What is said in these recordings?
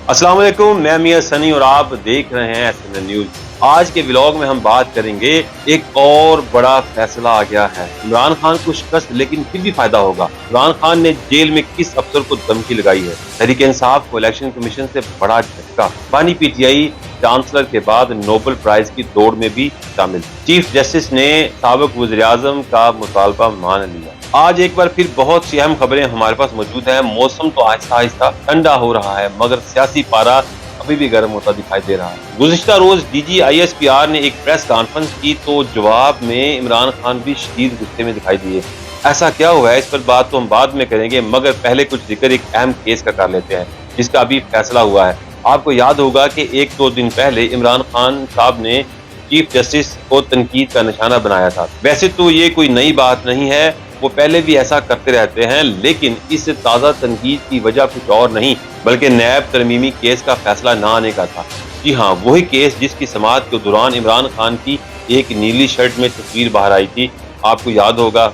अस्सलाम वालेकुम, मैं मियां सनी और आप देख रहे हैं SNN न्यूज। आज के व्लॉग में हम बात करेंगे, एक और बड़ा फैसला आ गया है। इमरान खान को शिकस्त लेकिन फिर भी फायदा होगा। इमरान खान ने जेल में किस अफसर को धमकी लगाई है? तहरीक इंसाफ को इलेक्शन कमीशन से बड़ा झटका। बानी PTI चांसलर के बाद नोबेल प्राइज की दौड़ में भी शामिल। चीफ जस्टिस ने साबिक वज़ीर-ए-आज़म का मुतालबा मान लिया। आज एक बार फिर बहुत सी अहम खबरें हमारे पास मौजूद हैं। मौसम तो आहिस्ता आहिस्ता ठंडा हो रहा है, मगर सियासी पारा अभी भी गर्म होता दिखाई दे रहा है। गुज़िश्ता रोज DG ISPR ने एक प्रेस कॉन्फ्रेंस की तो जवाब में इमरान खान भी शदीद गुस्से में दिखाई दिए। ऐसा क्या हुआ है, इस पर बात तो हम बाद में करेंगे, मगर पहले कुछ जिक्र एक अहम केस का कर लेते हैं जिसका अभी फैसला हुआ है। आपको याद होगा कि 1-2 दिन पहले इमरान खान साहब ने चीफ जस्टिस को तनकीद का निशाना बनाया था। वैसे तो ये कोई नई बात नहीं है, वो पहले भी ऐसा करते रहते हैं, लेकिन इस ताज़ा तनकीद की वजह कुछ और नहीं बल्कि नैब तरमीमी केस का फैसला न आने का था। जी हाँ, वही केस जिसकी समाअत के दौरान इमरान खान की एक नीली शर्ट में तस्वीर बाहर आई थी। आपको याद होगा,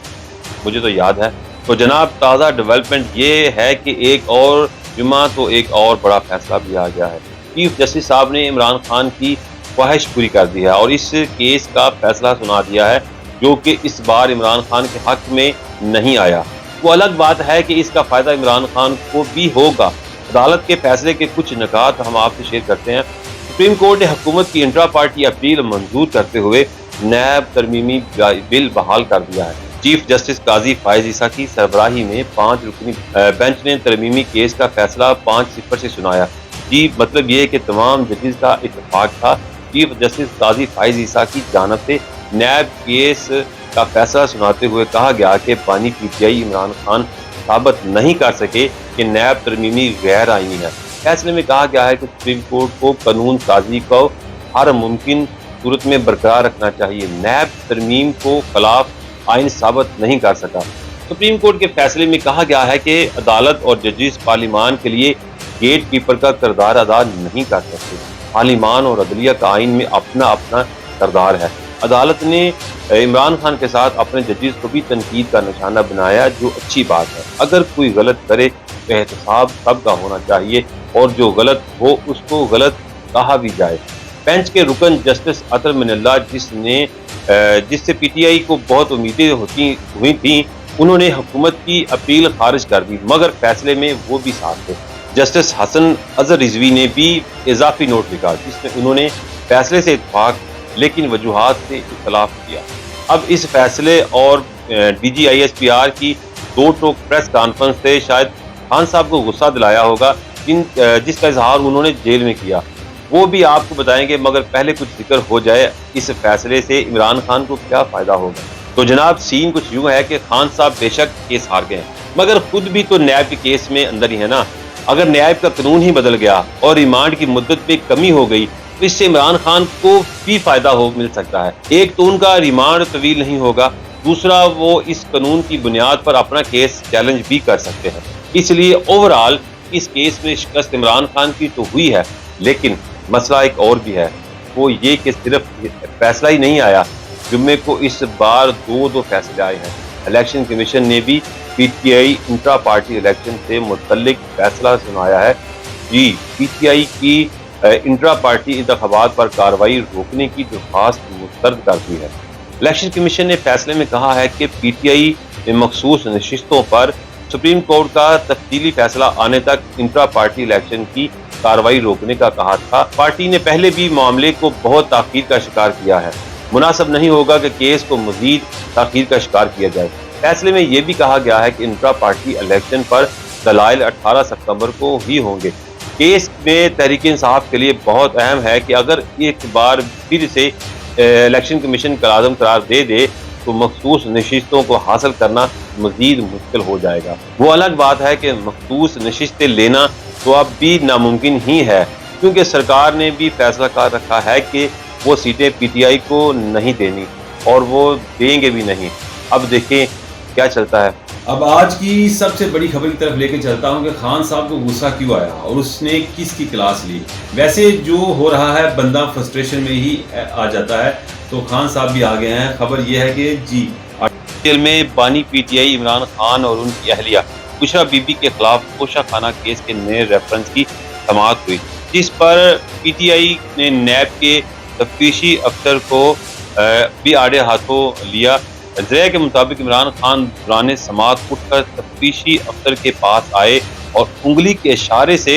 मुझे तो याद है। तो जनाब, ताज़ा डेवलपमेंट ये है कि एक और जुमा तो एक और बड़ा फैसला भी आ गया है। चीफ जस्टिस साहब ने इमरान खान की ख्वाहिश पूरी कर दी है और इस केस का फैसला सुना दिया है, जो कि इस बार इमरान खान के हक में नहीं आया। वो अलग बात है कि इसका फ़ायदा इमरान खान को भी होगा। अदालत के फैसले के कुछ निकात हम आपसे शेयर करते हैं। सुप्रीम कोर्ट ने हुकूमत की इंट्रा पार्टी अपील मंजूर करते हुए नैब तरमीमी बिल बहाल कर दिया है। चीफ जस्टिस काजी फायज ईसा की सरबराही में 5 रुकनी बेंच ने तरमीमी केस का फैसला 5-0 से सुनाया। जी, मतलब ये कि तमाम जजेस का इत्तेफाक था। चीफ जस्टिस काजी फायज ईसा की जानिब से नैब केस का फैसला सुनाते हुए कहा गया कि बानी PTI इमरान खान साबित नहीं कर सके कि नैब तरमीमी गैर आईनी है। फैसले में कहा गया है कि सुप्रीम कोर्ट को कानून साजी को हर मुमकिन सूरत में बरकरार रखना चाहिए। नैब तरमीम को खिलाफ आइन साबित नहीं कर सका। सुप्रीम कोर्ट के फैसले में कहा गया है कि अदालत और जजेस पार्लिमान के लिए गेट कीपर का किरदार अदा नहीं कर सकते। पार्लिमान और अदलिया का आइन में अपना अपना किरदार है। अदालत ने इमरान खान के साथ अपने जजेस को भी तनकीद का निशाना बनाया, जो अच्छी बात है। अगर कोई गलत करे तो एहतसाब सबका होना चाहिए और जो गलत हो उसको गलत कहा भी जाए। बेंच के रुकन जस्टिस अतर मिनल्ला जिससे PTI को बहुत उम्मीदें हुई थी, उन्होंने हुकूमत की अपील खारिज कर दी, मगर फैसले में वो भी साथ थे। जस्टिस हसन अजहर रिजवी ने भी इजाफी नोट लिखा जिसमें उन्होंने फैसले से इत्तेफाक लेकिन वजूहात से इख्तलाफ किया। अब इस फैसले और DG ISPR की 2 टोक प्रेस कॉन्फ्रेंस से शायद खान साहब को गुस्सा दिलाया होगा, जिसका इजहार उन्होंने जेल में किया, वो भी आपको बताएंगे, मगर पहले कुछ जिक्र हो जाए इस फैसले से इमरान खान को क्या फ़ायदा होगा। तो जनाब, सीन कुछ यूँ है कि खान साहब बेशक केस हार गए, मगर खुद भी तो न्याय के केस में अंदर ही है ना। अगर न्याय का कानून ही बदल गया और रिमांड की मुद्दत में कमी हो गई तो इससे इमरान खान को भी फायदा मिल सकता है। एक तो उनका रिमांड तवील नहीं होगा, दूसरा वो इस कानून की बुनियाद पर अपना केस चैलेंज भी कर सकते हैं। इसलिए ओवरऑल इस केस में शिकस्त इमरान खान की तो हुई है, लेकिन मसला एक और भी है। वो ये कि सिर्फ फैसला ही नहीं आया, जुम्मे को इस बार 2 फैसले आए हैं। इलेक्शन कमीशन ने भी PTI इंट्रा पार्टी इलेक्शन से मुतल्लिक फैसला सुनाया है। जी, PTI की इंट्रा पार्टी इंतखाबात पर कार्रवाई रोकने की दरख्वास्त मुस्तरद कर दी है। इलेक्शन कमीशन ने फैसले में कहा है कि PTI में मखसूस नशिस्तों पर सुप्रीम कोर्ट का तफसीली फैसला आने तक इंट्रा पार्टी इलेक्शन की कार्रवाई रोकने का कहा था। पार्टी ने पहले भी मामले को बहुत ताख़ीर का शिकार किया है। मुनासिब नहीं होगा कि केस को मजीद ताख़ीर का शिकार किया जाए। फैसले में यह भी कहा गया है कि इंट्रा पार्टी इलेक्शन पर दलाइल 18 सितंबर को ही होंगे। केस में तहरीक इंसाफ के लिए बहुत अहम है कि अगर एक बार फिर से इलेक्शन कमीशन कलाज़म करार दे दे तो मखसूस नशिस्तों को हासिल करना मजीद मुश्किल हो जाएगा। वो अलग बात है कि मखसूस नशिस्तें लेना तो अब भी नामुमकिन ही है, क्योंकि सरकार ने भी फैसला कर रखा है कि वो सीटें PTI को नहीं देनी और वो देंगे भी नहीं। अब देखें क्या चलता है। अब आज की सबसे बड़ी खबर की तरफ लेके चलता हूं कि खान साहब को गुस्सा क्यों आया और उसने किसकी क्लास ली। वैसे जो हो रहा है बंदा फ्रस्ट्रेशन में ही आ जाता है, तो खान साहब भी आ गए हैं। खबर यह है कि जी जेल में बानी PTI इमरान खान और उनकी अहलिया बुशरा बीबी के खिलाफ कोशा खाना केस के नए रेफरेंस की समाअत हुई, जिस पर पीटीआई ने नैब के तफ्तीशी अफसर को भी आड़े हाथों लिया। ज़रिया के मुताबिक इमरान खान दौरान समाअत उठकर तफ्तीशी अफसर के पास आए और उंगली के इशारे से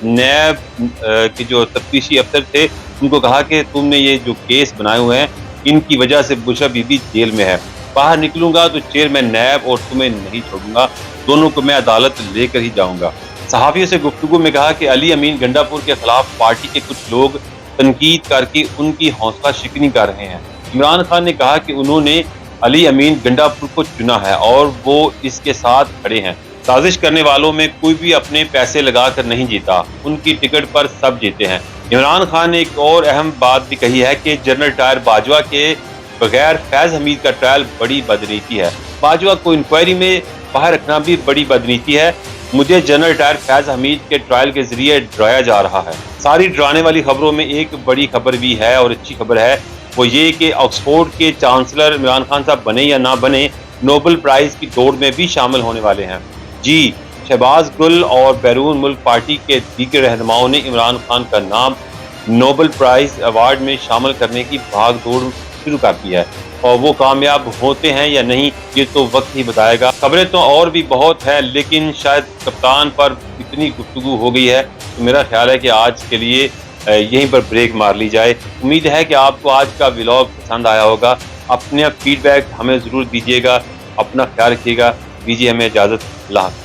नैब के जो तफ्तीशी अफसर थे उनको कहा कि तुमने ये जो केस बनाए हुए हैं इनकी वजह से बुशरा बीबी जेल में है, बाहर निकलूंगा तो चेयरमैन नैब और तुम्हें नहीं छोड़ूंगा, दोनों को मैं अदालत लेकर ही जाऊंगा। सहाफ़ियों से गुफ्तगू में कहा कि अली अमीन गंडापुर के खिलाफ पार्टी के कुछ लोग तनकीद करके उनकी हौसला शिकनी कर रहे हैं। इमरान खान ने कहा कि उन्होंने अली अमीन गंडापुर को चुना है और वो इसके साथ खड़े हैं। साजिश करने वालों में कोई भी अपने पैसे लगाकर नहीं जीता, उनकी टिकट पर सब जीते हैं। इमरान खान ने एक और अहम बात भी कही है कि जनरल टायर बाजवा के बगैर फैज हमीद का ट्रायल बड़ी बदनीति है। बाजवा को इंक्वायरी में बाहर रखना भी बड़ी बदनीति है। मुझे जनरल टायर फैज हमीद के ट्रायल के जरिए डराया जा रहा है। सारी डराने वाली खबरों में एक बड़ी खबर भी है और अच्छी खबर है, वो ये कि ऑक्सफोर्ड के चांसलर इमरान खान साहब बने या ना बने, नोबेल प्राइज की दौड़ में भी शामिल होने वाले हैं। जी, शहबाज गुल और बैरून मुल्क पार्टी के दीगर रहनुमाओं ने इमरान खान का नाम नोबेल प्राइज अवार्ड में शामिल करने की भाग दौड़ शुरू कर दी है और वो कामयाब होते हैं या नहीं ये तो वक्त ही बताएगा। खबरें तो और भी बहुत है, लेकिन शायद कप्तान पर इतनी गुफ्तगू हो गई है तो मेरा ख्याल है कि आज के लिए यहीं पर ब्रेक मार ली जाए। उम्मीद है कि आपको आज का व्लॉग पसंद आया होगा। अपने फीडबैक हमें ज़रूर दीजिएगा। अपना ख्याल रखिएगा। दीजिए हमें इजाज़त। अल्लाह हाफ़िज़।